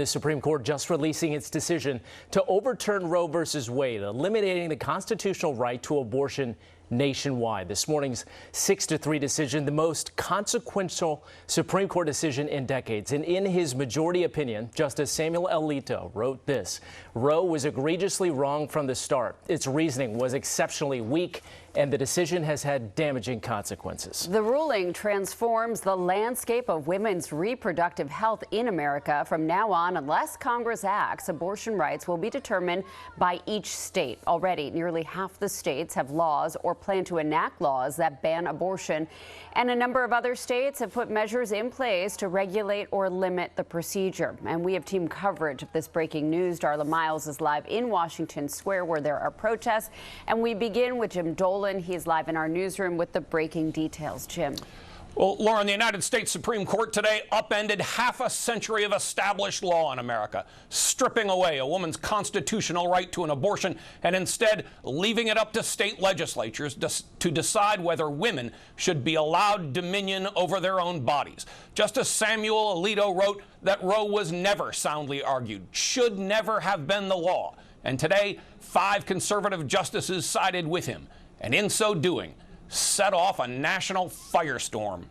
The Supreme Court just releasing its decision to overturn Roe v. Wade, eliminating the constitutional right to abortion nationwide. This morning's 6-3 decision, the most consequential Supreme Court decision in decades. And in his majority opinion, Justice Samuel Alito wrote this: Roe was egregiously wrong from the start. Its reasoning was exceptionally weak, and the decision has had damaging consequences. The ruling transforms the landscape of women's reproductive health in America. From now on, unless Congress acts, abortion rights will be determined by each state. Already, nearly half the states have laws or plan to enact laws that ban abortion, and a number of other states have put measures in place to regulate or limit the procedure. And we have team coverage of this breaking news. Darla Miles is live in Washington Square, where there are protests, and we begin with Jim Dolan. He's live in our newsroom with the breaking details. Jim. Well, Lauren, the United States Supreme Court today upended half a century of established law in America, stripping away a woman's constitutional right to an abortion and instead leaving it up to state legislatures to decide whether women should be allowed dominion over their own bodies. Justice Samuel Alito wrote that Roe was never soundly argued, should never have been the law. And today, 5 conservative justices sided with him, and in so doing, set off a national firestorm.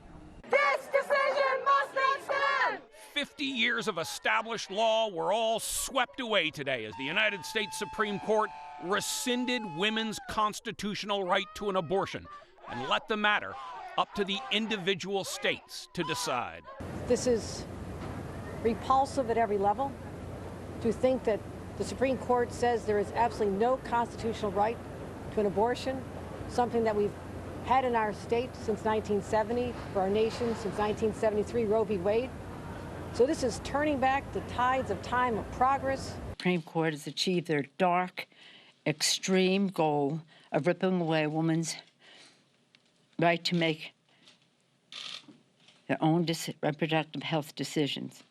This decision must not stand! 50 years of established law were all swept away today as the United States Supreme Court rescinded women's constitutional right to an abortion and let the matter up to the individual states to decide. This is repulsive at every level. To think that the Supreme Court says there is absolutely no constitutional right to an abortion, something that we've had in our state since 1970, for our nation since 1973, Roe v. Wade. So this is turning back the tides of time of progress. The Supreme Court has achieved their dark, extreme goal of ripping away a woman's right to make their own reproductive health decisions.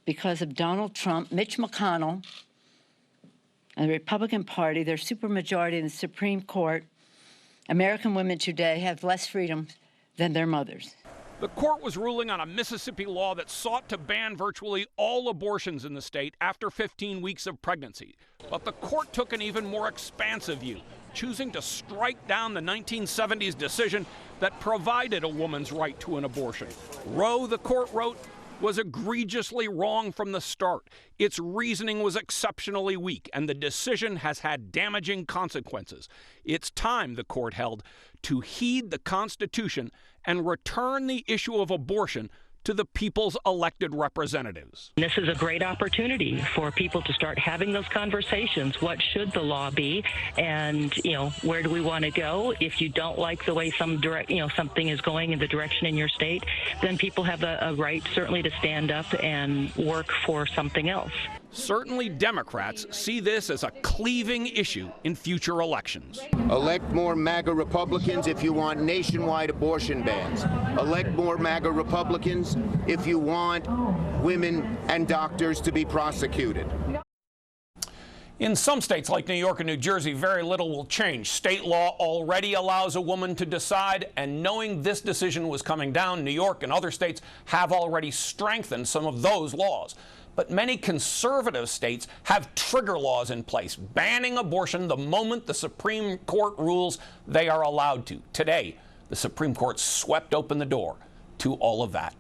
Because of Donald Trump, Mitch McConnell, and the Republican Party, their supermajority in the Supreme Court, American women today have less freedom than their mothers. The court was ruling on a Mississippi law that sought to ban virtually all abortions in the state after 15 weeks of pregnancy. But the court took an even more expansive view, choosing to strike down the 1970s decision that provided a woman's right to an abortion. Roe, the court wrote, was egregiously wrong from the start. Its reasoning was exceptionally weak, and the decision has had damaging consequences. It's time, the court held, to heed the Constitution and return the issue of abortion to the people's elected representatives. This is a great opportunity for people to start having those conversations. What should the law be? And, where do we want to go? If you don't like the way something is going in the direction in your state, then people have a right certainly to stand up and work for something else. Certainly Democrats see this as a cleaving issue in future elections. Elect more MAGA Republicans if you want nationwide abortion bans. Elect more MAGA Republicans if you want women and doctors to be prosecuted. In some states like New York and New Jersey, very little will change. State law already allows a woman to decide, and knowing this decision was coming down, New York and other states have already strengthened some of those laws. But many conservative states have trigger laws in place, banning abortion the moment the Supreme Court rules they are allowed to. Today, the Supreme Court swept open the door to all of that.